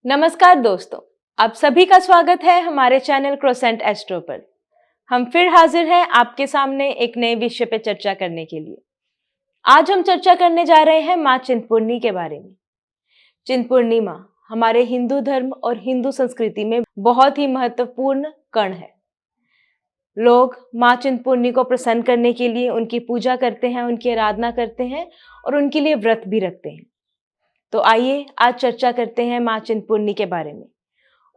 नमस्कार दोस्तों, आप सभी का स्वागत है हमारे चैनल क्रोसेंट एस्ट्रो पर। हम फिर हाजिर हैं आपके सामने एक नए विषय पर चर्चा करने के लिए। आज हम चर्चा करने जा रहे हैं माँ चिंतपूर्णी के बारे में। चिंतपूर्णी माँ हमारे हिंदू धर्म और हिंदू संस्कृति में बहुत ही महत्वपूर्ण कण है। लोग माँ चिंतपूर्णी को प्रसन्न करने के लिए उनकी पूजा करते हैं, उनकी आराधना करते हैं और उनके लिए व्रत भी रखते हैं। तो आइए आज चर्चा करते हैं माँ चिंतपूर्णी के बारे में।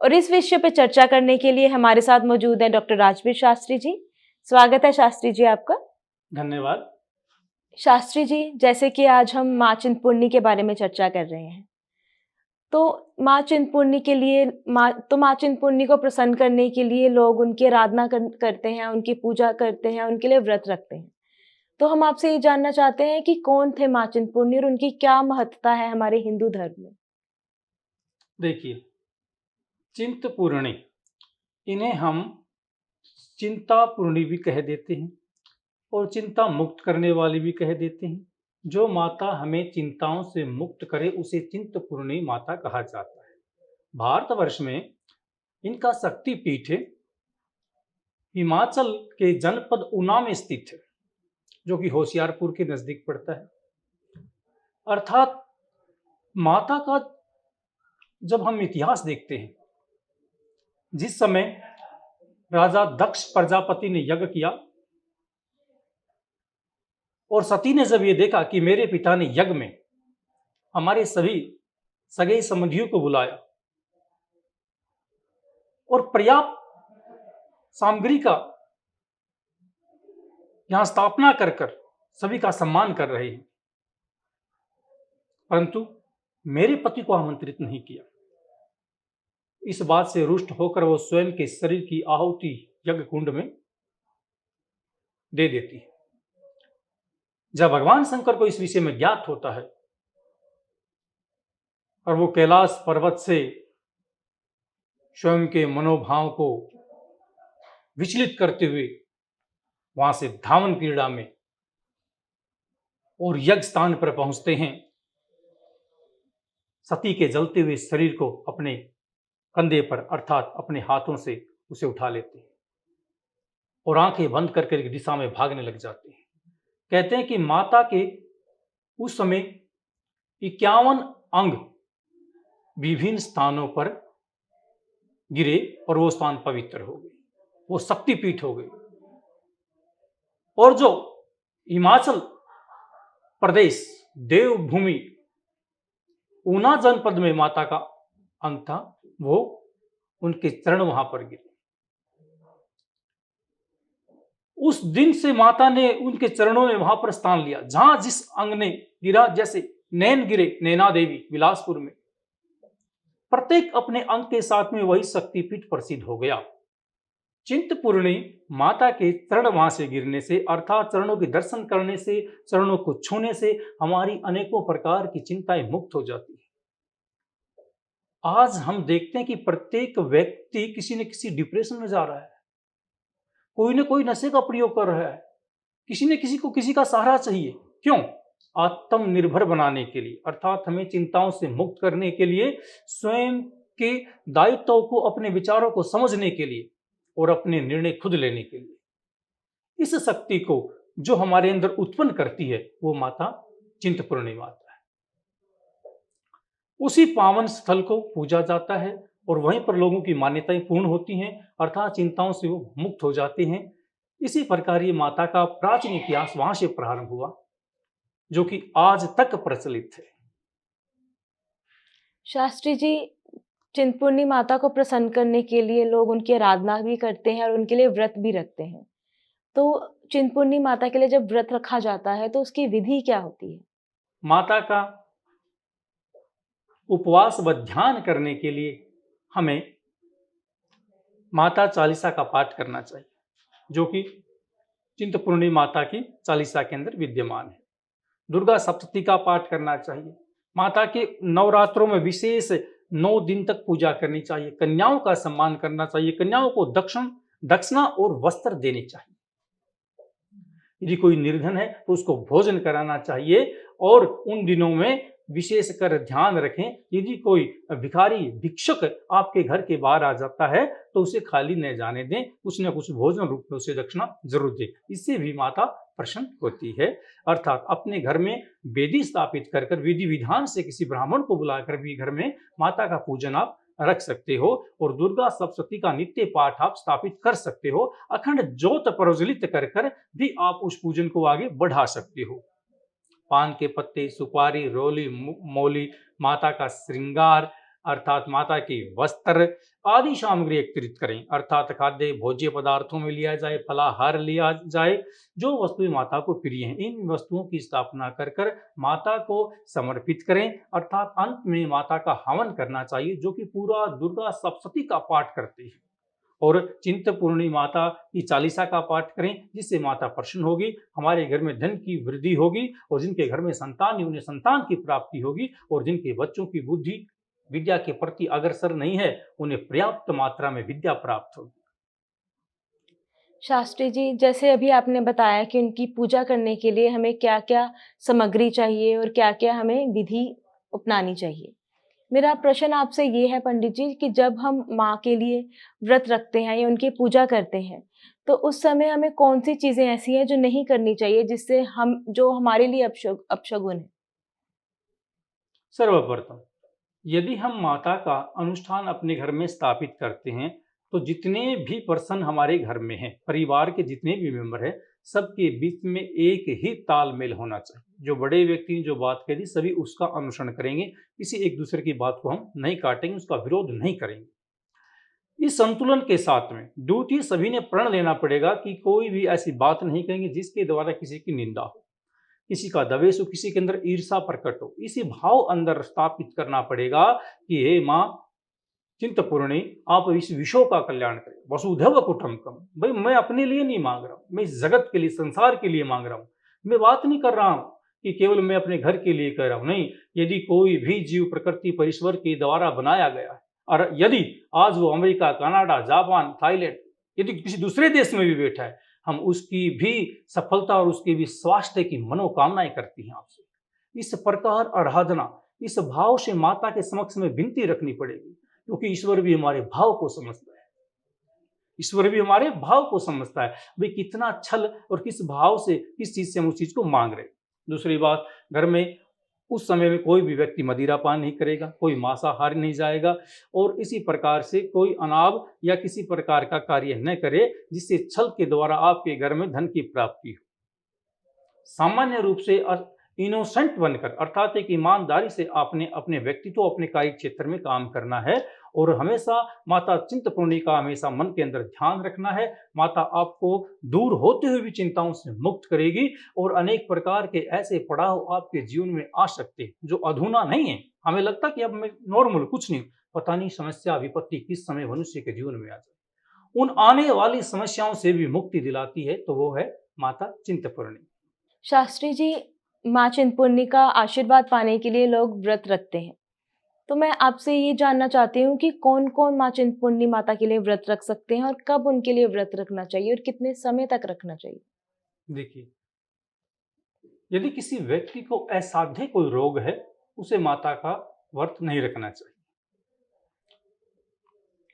और इस विषय पर चर्चा करने के लिए हमारे साथ मौजूद है डॉक्टर राजवीर शास्त्री जी। स्वागत है शास्त्री जी आपका। धन्यवाद। शास्त्री जी, जैसे कि आज हम माँ चिंतपूर्णी के बारे में चर्चा कर रहे हैं, तो माँ चिंतपूर्णी के लिए माँ चिंतपूर्णी को प्रसन्न करने के लिए लोग उनकी आराधना करते हैं, उनकी पूजा करते हैं, उनके लिए व्रत रखते हैं। तो हम आपसे ये जानना चाहते हैं कि कौन थे माँ चिंतपूर्णी और उनकी क्या महत्ता है हमारे हिंदू धर्म में। देखिए, चिंतपूर्णी, इन्हें हम चिंतापूर्णी भी कह देते हैं और चिंता मुक्त करने वाली भी कह देते हैं। जो माता हमें चिंताओं से मुक्त करे उसे चिंतपूर्णी माता कहा जाता है। भारतवर्ष में इनका शक्तिपीठ हिमाचल के जनपद ऊना में स्थित है, जो कि होशियारपुर के नजदीक पड़ता है। अर्थात माता का जब हम इतिहास देखते हैं, जिस समय राजा दक्ष प्रजापति ने यज्ञ किया और सती ने जब ये देखा कि मेरे पिता ने यज्ञ में हमारे सभी सगे संबंधियों को बुलाया और पर्याप्त सामग्री का यहां स्थापना कर कर सभी का सम्मान कर रहे हैं, परंतु मेरे पति को आमंत्रित नहीं किया। इस बात से रुष्ट होकर वो स्वयं के शरीर की आहुति यज्ञ कुंड में दे देती है। जब भगवान शंकर को इस विषय में ज्ञात होता है और वो कैलाश पर्वत से स्वयं के मनोभाव को विचलित करते हुए वहां से धावन क्रीड़ा में और यज्ञ स्थान पर पहुंचते हैं, सती के जलते हुए शरीर को अपने कंधे पर अर्थात अपने हाथों से उसे उठा लेते हैं और आंखें बंद करके एक दिशा में भागने लग जाते हैं। कहते हैं कि माता के उस समय 51 अंग विभिन्न स्थानों पर गिरे और वो स्थान पवित्र हो गए, वो शक्तिपीठ हो गए। और जो हिमाचल प्रदेश देवभूमि ऊना जनपद में माता का अंग था, वो उनके चरण वहां पर गिरे। उस दिन से माता ने उनके चरणों में वहां पर स्थान लिया। जहां जिस अंग ने गिरा, जैसे नैन गिरे नैना देवी बिलासपुर में, प्रत्येक अपने अंग के साथ में वही शक्तिपीठ प्रसिद्ध हो गया। चिंतपूर्णी माता के चरण वहां से गिरने से अर्थात चरणों के दर्शन करने से, चरणों को छूने से हमारी अनेकों प्रकार की चिंताएं मुक्त हो जाती है। आज हम देखते हैं कि प्रत्येक व्यक्ति किसी न किसी डिप्रेशन में जा रहा है, कोई न कोई नशे का प्रयोग कर रहा है, किसी न किसी को किसी का सहारा चाहिए। क्यों? आत्मनिर्भर बनाने के लिए, अर्थात हमें चिंताओं से मुक्त करने के लिए, स्वयं के दायित्वों को, अपने विचारों को समझने के लिए और अपने निर्णय खुद लेने के लिए। इस शक्ति को जो हमारे अंदर उत्पन्न करती है वो माता चिंतपूर्णी माता है। उसी पावन स्थल को पूजा जाता है और वहीं पर लोगों की मान्यताएं पूर्ण होती हैं, अर्थात चिंताओं से वो मुक्त हो जाते हैं। इसी प्रकार ये माता का प्राचीन इतिहास वहां से प्रारंभ हुआ, जो कि आज तक प्रचलित है। शास्त्री जी, चिंतपूर्णी माता को प्रसन्न करने के लिए लोग उनकी आराधना भी करते हैं और उनके लिए व्रत भी रखते हैं। तो चिंतपूर्णी माता के लिए जब व्रत रखा जाता है तो उसकी विधि क्या होती है? माता का उपवास व ध्यान करने के लिए हमें माता चालीसा का पाठ करना चाहिए, जो कि चिंतपूर्णी माता की चालीसा के अंदर विद्यमान है। दुर्गा सप्तती का पाठ करना चाहिए। माता के नवरात्रों में विशेष 9 दिन तक पूजा करनी चाहिए। कन्याओं का सम्मान करना चाहिए। कन्याओं को दक्षिणा और वस्त्र देने चाहिए। यदि कोई निर्धन है तो उसको भोजन कराना चाहिए। और उन दिनों में विशेषकर ध्यान रखें, यदि कोई भिखारी भिक्षुक आपके घर के बाहर आ जाता है तो उसे खाली न जाने दें, कुछ न कुछ भोजन रूप में उसे दक्षिणा जरूर दें। इससे भी माता प्रसन्न होती है। अर्थात अपने घर में वेदी स्थापित कर विधि विधान से किसी ब्राह्मण को बुलाकर भी घर में माता का पूजन आप रख सकते हो और दुर्गा सप्तशती का नित्य पाठ आप स्थापित कर सकते हो। अखंड ज्योत प्रज्वलित कर भी आप उस पूजन को आगे बढ़ा सकते हो। पान के पत्ते, सुपारी, रोली, मौली, माता का श्रृंगार अर्थात माता की वस्त्र आदि सामग्री एकत्रित करें। अर्थात खाद्य भोज्य पदार्थों में लिया जाए, फलाहार लिया जाए, जो वस्तुएं माता को प्रिय हैं, इन वस्तुओं की स्थापना कर माता को समर्पित करें। अर्थात अंत में माता का हवन करना चाहिए, जो कि पूरा दुर्गा सप्तशती का पाठ करते हैं। और चिंतपूर्णी माता की चालीसा का पाठ करें, जिससे माता प्रसन्न होगी, हमारे घर में धन की वृद्धि होगी। और जिनके घर में संतान नहीं, उन्हें संतान की प्राप्ति होगी। और जिनके बच्चों की बुद्धि विद्या के प्रति अग्रसर नहीं है, उन्हें पर्याप्त मात्रा में विद्या प्राप्त होगी। शास्त्री जी, जैसे अभी आपने बताया कि उनकी पूजा करने के लिए हमें क्या-क्या सामग्री चाहिए और क्या-क्या हमें विधि अपनानी चाहिए। मेरा प्रश्न आपसे ये है पंडित जी कि जब हम माँ के लिए व्रत रखते हैं या उनकी पूजा करते हैं, तो उस समय हमें कौन-सी चीज़ें ऐसी हैं जो नहीं करनी चाहिए जिससे हम जो हमारे लिए अपशगुन है? सर्वप्रथम, यदि हम माता का अनुष्ठान अपने घर में स्थापित करते हैं, तो जितने भी पर्सन हमारे घर में हैं, परिवार के जितने भी मेंबर हैं, सबके बीच में एक ही तालमेल होना चाहिए। जो बड़े व्यक्ति ने जो बात कही, सभी उसका अनुसरण करेंगे, किसी एक दूसरे की बात को हम नहीं काटेंगे, उसका विरोध नहीं करेंगे। इस संतुलन के साथ में द्वितीय सभी ने प्रण लेना पड़ेगा कि कोई भी ऐसी बात नहीं करेंगे जिसके द्वारा किसी की निंदा हो, किसी का दवेश हो, किसी के अंदर ईर्षा प्रकट हो। इसी भाव अंदर स्थापित करना पड़ेगा कि हे माँ चिंतपूर्णी, आप इस विश्व का कल्याण करें। वसुधैव कुटुंबकम, भाई मैं अपने लिए नहीं मांग रहा हूँ, मैं इस जगत के लिए, संसार के लिए मांग रहा हूँ। मैं बात नहीं कर रहा हूँ कि केवल मैं अपने घर के लिए कह रहा हूँ, नहीं। यदि कोई भी जीव प्रकृति परमेश्वर के द्वारा बनाया गया है, और यदि आज वो अमेरिका, कनाडा, जापान, थाईलैंड, यदि किसी दूसरे देश में भी बैठा है, हम उसकी भी सफलता और उसके भी स्वास्थ्य की मनोकामनाएं करती हैं आपसे। इस प्रकार आराधना, इस भाव से माता के समक्ष में विनती रखनी पड़ेगी, क्योंकि ईश्वर भी हमारे भाव को समझता है। ईश्वर भी हमारे भाव को समझता है, भाई कितना छल और किस भाव से, किस चीज से हम उस चीज को मांग रहे हैं। दूसरी बात, घर में उस समय में कोई भी व्यक्ति मदिरा पान नहीं करेगा, कोई मांसाहार नहीं जाएगा, और इसी प्रकार से कोई अनाव या किसी प्रकार का कार्य न करे जिससे छल के द्वारा आपके घर में धन की प्राप्ति हो। सामान्य रूप से इनोसेंट बनकर, अर्थात एक ईमानदारी से आपने अपने व्यक्तित्व, अपने कार्य क्षेत्र में काम करना है। और हमेशा माता चिंतपूर्णी का हमेशा मन के अंदर ध्यान रखना है। माता आपको दूर होते हुए भी चिंताओं से मुक्त करेगी, और अनेक प्रकार के ऐसे पड़ाव आपके जीवन में आ सकते हैं जो अधूना नहीं है। हमें लगता कि अब मैं नॉर्मल, कुछ नहीं, पता नहीं समस्या विपत्ति किस समय मनुष्य के जीवन में आ जाए। उन आने वाली समस्याओं से भी मुक्ति दिलाती है, तो वो है माता चिंतपूर्णी। शास्त्री जी, माँ चिंतपूर्णी का आशीर्वाद पाने के लिए लोग व्रत रखते हैं। तो मैं आपसे ये जानना चाहती हूँ कि कौन-कौन माँ चिंतपूर्णी माता के लिए व्रत रख सकते हैं और कब उनके लिए व्रत रखना चाहिए और कितने समय तक रखना चाहिए? देखिए, यदि किसी व्यक्ति को असाध्य कोई रोग है, उसे माता का व्रत नहीं रखना चाहिए।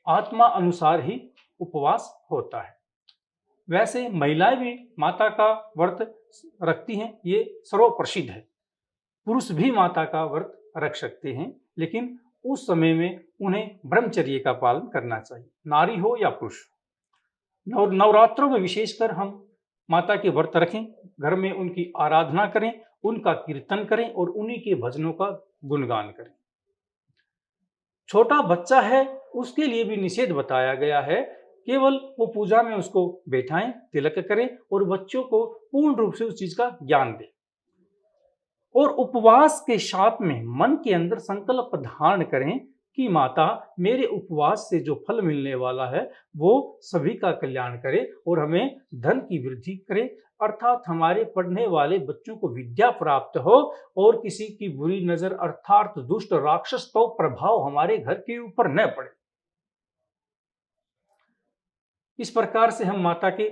आत्मा अनुसार ही उपवास होता है। वैसे महिलाएं भी माता का व्रत रखती हैं, ये सर्वप्रसिद्ध है। पुरुष भी माता का व्रत रख सकते हैं, लेकिन उस समय में उन्हें ब्रह्मचर्य का पालन करना चाहिए, नारी हो या पुरुष। नवरात्रों में विशेषकर हम माता के व्रत रखें, घर में उनकी आराधना करें, उनका कीर्तन करें और उन्हीं के भजनों का गुणगान करें। छोटा बच्चा है, उसके लिए भी निषेध बताया गया है। केवल वो पूजा में उसको बैठाएं, तिलक करें और बच्चों को पूर्ण रूप से उस चीज का ज्ञान दें। और उपवास के साथ में मन के अंदर संकल्प धारण करें कि माता मेरे उपवास से जो फल मिलने वाला है वो सभी का कल्याण करे और हमें धन की वृद्धि करे, अर्थात हमारे पढ़ने वाले बच्चों को विद्या प्राप्त हो और किसी की बुरी नजर अर्थात दुष्ट राक्षस तो प्रभाव हमारे घर के ऊपर न पड़े। इस प्रकार से हम माता के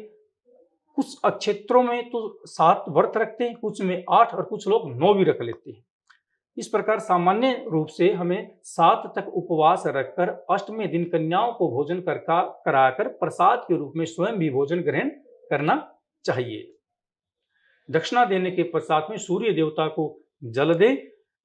कुछ क्षेत्रों में तो 7 व्रत रखते हैं, कुछ में 8 और कुछ लोग 9 भी रख लेते हैं। इस प्रकार सामान्य रूप से हमें 7 तक उपवास रखकर अष्टवें दिन कन्याओं को भोजन कराकर प्रसाद के रूप में स्वयं भी भोजन ग्रहण करना चाहिए। दक्षिणा देने के पश्चात में सूर्य देवता को जल दे,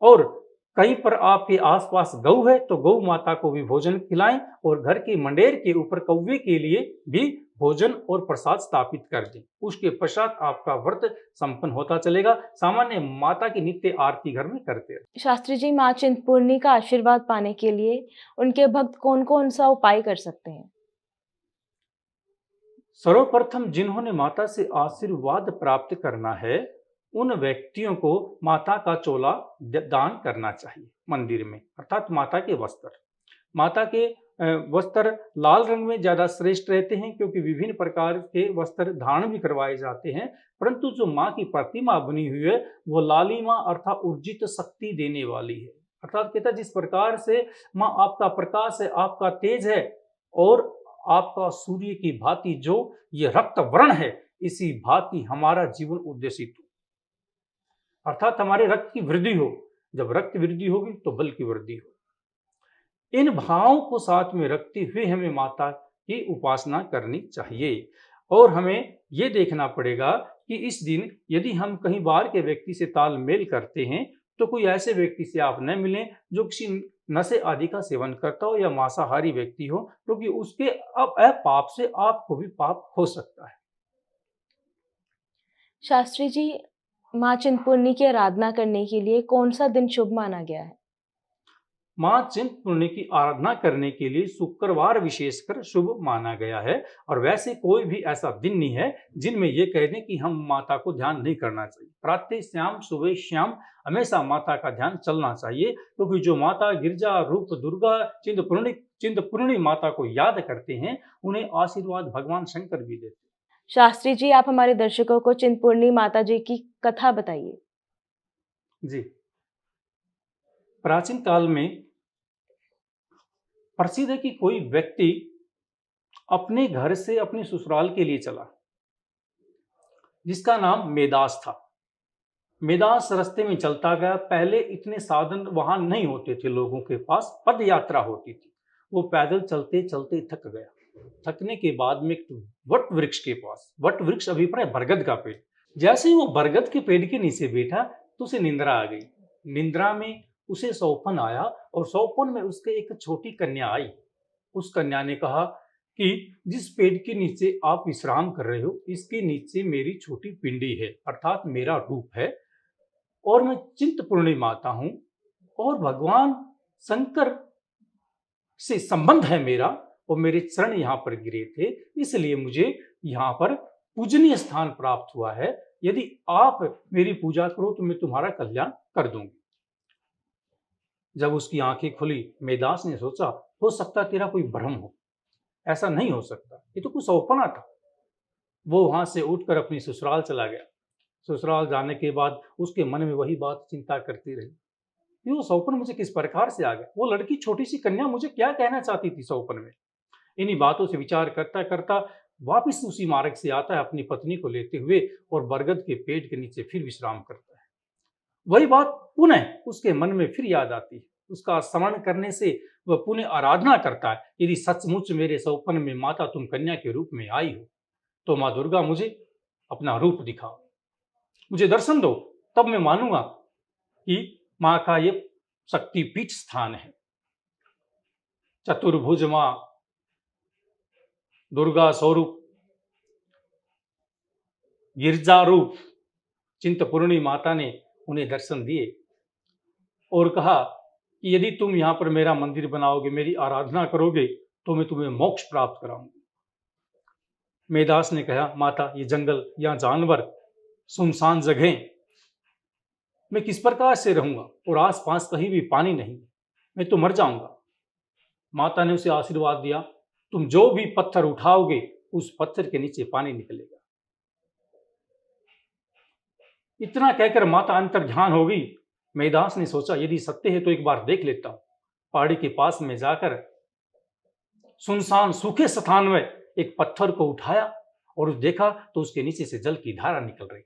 और कहीं पर आपके आसपास गौ है तो गौ माता को भी भोजन खिलाएं, और घर के मंडेर के ऊपर कौवे के लिए भी भोजन और प्रसाद स्थापित कर दें। उसके पश्चात आपका व्रत संपन्न होता चलेगा। सामान्य माता की नित्य आरती घर में करते रहे। शास्त्री जी, माँ चिंतपूर्णी का आशीर्वाद पाने के लिए उनके भक्त कौन कौन सा उपाय कर सकते हैं? सर्वप्रथम जिन्होंने माता से आशीर्वाद प्राप्त करना है, उन व्यक्तियों को माता का चोला दान करना चाहिए मंदिर में, अर्थात माता के वस्त्र। माता के वस्त्र लाल रंग में ज्यादा श्रेष्ठ रहते हैं, क्योंकि विभिन्न प्रकार के वस्त्र धारण भी करवाए जाते हैं, परंतु जो माँ की प्रतिमा बनी हुई है वो लालिमा अर्थात ऊर्जित शक्ति देने वाली है। अर्थात कहता है जिस प्रकार से माँ आपका प्रकाश है, आपका तेज है, और आपका सूर्य की भांति जो ये रक्त वर्ण है, इसी भांति हमारा जीवन उद्देशित हो, अर्थात हमारे रक्त की वृद्धि हो। जब रक्त वृद्धि होगी तो बल की वृद्धि हो। इन भावों को साथ में रखते हुए हमें माता की उपासना करनी चाहिए। और हमें यह देखना पड़ेगा कि इस दिन यदि हम कहीं बाहर के व्यक्ति से तालमेल करते हैं तो कोई ऐसे व्यक्ति से आप न मिलें जो किसी नशे आदि का सेवन करता हो या मांसाहारी व्यक्ति हो, क्योंकि उसके पाप से आपको भी पाप हो सकता है। शास्त्री जी, माँ चिंतपूर्णी की आराधना करने के लिए कौन सा दिन शुभ माना गया है? माँ चिंतपूर्णी की आराधना करने के लिए शुक्रवार विशेषकर शुभ माना गया है, और वैसे कोई भी ऐसा दिन नहीं है जिनमें ये कह दें कि हम माता को ध्यान नहीं करना चाहिए। प्रातः श्याम सुबह श्याम हमेशा माता का ध्यान चलना चाहिए, क्योंकि जो माता गिरजा रूप दुर्गा चिंतपूर्णी माता को याद करते हैं, उन्हें आशीर्वाद भगवान शंकर भी देते हैं। शास्त्री जी, आप हमारे दर्शकों को चिंतपूर्णी माता जी की कथा बताइए। जी, प्राचीन काल में प्रसिद्ध है कि कोई व्यक्ति अपने घर से अपने ससुराल के लिए चला, जिसका नाम मेदास था। मेदास रास्ते में चलता गया। पहले इतने साधन वहां नहीं होते थे, लोगों के पास पद यात्रा होती थी। वो पैदल चलते चलते थक गया। थकने के बाद में एक वट वृक्ष के पास, वट वृक्ष अभिप्राय बरगद का पेड़, जैसे ही वो बरगद के पेड़ के नीचे बैठा तो उसे निंद्रा आ गई। निंद्रा में उसे सौपन आया, और सौपन में उसके एक छोटी कन्या आई। उस कन्या ने कहा कि जिस पेड़ के नीचे आप विश्राम कर रहे हो, इसके नीचे मेरी छोटी पिंडी है, अर्थात मेरा रूप है, और मैं चिंतपूर्णी माता हूं, और भगवान शंकर से संबंध है मेरा, और मेरे चरण यहाँ पर गिरे थे, इसलिए मुझे यहाँ पर पूजनीय स्थान प्राप्त हुआ है। यदि आप मेरी पूजा करो तो मैं तुम्हारा कल्याण कर दूंगी। जब उसकी आंखें खुली, मेदास ने सोचा हो सकता तेरा कोई भ्रम हो, ऐसा नहीं हो सकता, ये तो कुछ सौपना था। वो वहां से उठकर अपनी ससुराल चला गया। ससुराल जाने के बाद उसके मन में वही बात चिंता करती रही, ये वो सौपन मुझे किस प्रकार से आ गया, वो लड़की छोटी सी कन्या मुझे क्या कहना चाहती थी सौपन में। इन्हीं बातों से विचार करता करता वापिस उसी मार्ग से आता है अपनी पत्नी को लेते हुए, और बरगद के पेड़ के नीचे फिर विश्राम करता है। वही बात पुनः उसके मन में फिर याद आती है। उसका स्मरण करने से वह पुनः आराधना करता है, यदि सचमुच मेरे सौपन में माता तुम कन्या के रूप में आई हो तो माँ दुर्गा मुझे अपना रूप दिखाओ, मुझे दर्शन दो, तब मैं मानूंगा कि माँ का ये शक्तिपीठ स्थान है। चतुर्भुज माँ दुर्गा स्वरूप, गिरजा रूप चिंतपूर्णी माता ने उन्हें दर्शन दिए और कहा कि यदि तुम यहाँ पर मेरा मंदिर बनाओगे, मेरी आराधना करोगे, तो मैं तुम्हें मोक्ष प्राप्त कराऊंगी। मेदास ने कहा, माता ये जंगल या जानवर सुनसान जगह, मैं किस प्रकार से रहूंगा, और आसपास कहीं भी पानी नहीं, मैं तो मर जाऊंगा। माता ने उसे आशीर्वाद दिया, तुम जो भी पत्थर उठाओगे उस पत्थर के नीचे पानी निकलेगा। इतना कहकर माता अंतर ध्यान हो गई। मेदास ने सोचा यदि सत्य है तो एक बार देख लेता हूं। पहाड़ी के पास में जाकर सुनसान सूखे स्थान में एक पत्थर को उठाया और देखा तो उसके नीचे से जल की धारा निकल रही।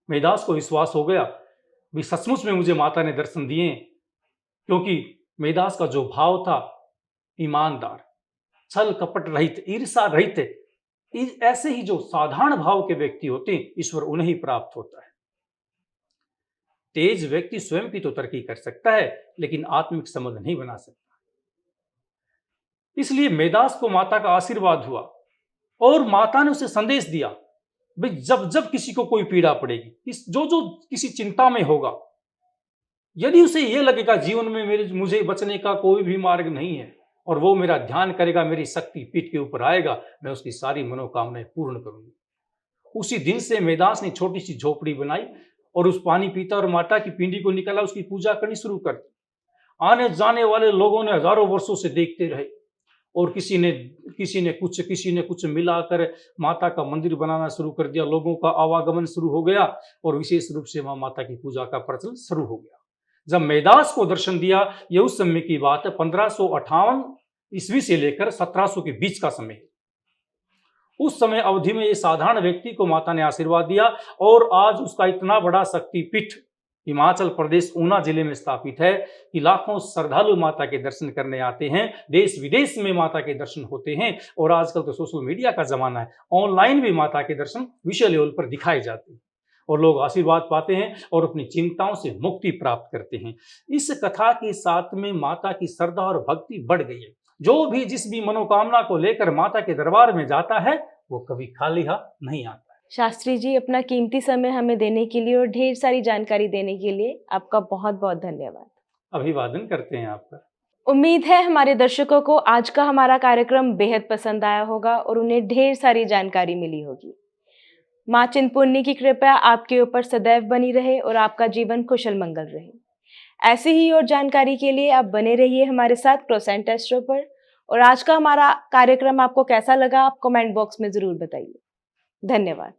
मेदास को विश्वास हो गया भी सचमुच में मुझे माता ने दर्शन दिए, क्योंकि मेदास का जो भाव था ईमानदार, छल कपट रहित, ईर्षा रहित, ऐसे ही जो साधारण भाव के व्यक्ति होते हैं ईश्वर उन्हें ही प्राप्त होता है। तेज व्यक्ति स्वयं की तो तरक्की कर सकता है लेकिन आत्मिक संबंध नहीं बना सकता। इसलिए मेदास को माता का आशीर्वाद हुआ और माता ने उसे संदेश दिया भाई जब जब किसी को कोई पीड़ा पड़ेगी, जो जो किसी चिंता में होगा, यदि उसे यह लगेगा जीवन में मुझे बचने का कोई भी मार्ग नहीं है और वो मेरा ध्यान करेगा, मेरी शक्ति पीठ के ऊपर आएगा, मैं उसकी सारी मनोकामनाएं पूर्ण करूंगी। उसी दिन से मेदास ने छोटी सी झोपड़ी बनाई और उस पानी पीता और माता की पिंडी को निकाला, उसकी पूजा करनी शुरू कर दी। आने जाने वाले लोगों ने हजारों वर्षों से देखते रहे और किसी ने कुछ मिलाकर माता का मंदिर बनाना शुरू कर दिया। लोगों का आवागमन शुरू हो गया और विशेष रूप से वहां माता की पूजा का प्रचलन शुरू हो गया। जब मेदास को दर्शन दिया, यह उस समय की बात है, 1558 ईस्वी से लेकर 1700 के बीच का समय। उस समय अवधि में ये साधारण व्यक्ति को माता ने आशीर्वाद दिया और आज उसका इतना बड़ा शक्तिपीठ हिमाचल प्रदेश ऊना जिले में स्थापित है कि लाखों श्रद्धालु माता के दर्शन करने आते हैं। देश विदेश में माता के दर्शन होते हैं और आजकल तो सोशल मीडिया का जमाना है, ऑनलाइन भी माता के दर्शन विषय लेवल पर दिखाए जाते हैं और लोग आशीर्वाद पाते हैं और अपनी चिंताओं से मुक्ति प्राप्त करते हैं। इस कथा के साथ में माता की श्रद्धा और भक्ति बढ़ गई है। जो भी जिस भी मनोकामना को लेकर माता के दरबार में जाता है वो कभी खाली हाथ नहीं आता। शास्त्री जी, अपना कीमती समय हमें देने के लिए और ढेर सारी जानकारी देने के लिए आपका बहुत बहुत धन्यवाद। अभिवादन करते हैं आपका। उम्मीद है हमारे दर्शकों को आज का हमारा कार्यक्रम बेहद पसंद आया होगा और उन्हें ढेर सारी जानकारी मिली होगी। माँ चिंतपूर्णी की कृपा आपके ऊपर सदैव बनी रहे और आपका जीवन कुशल मंगल रहे। ऐसी ही और जानकारी के लिए आप बने रहिए हमारे साथ क्रोसेंट एस्ट्रो पर। और आज का हमारा कार्यक्रम आपको कैसा लगा, आप कमेंट बॉक्स में जरूर बताइए। धन्यवाद।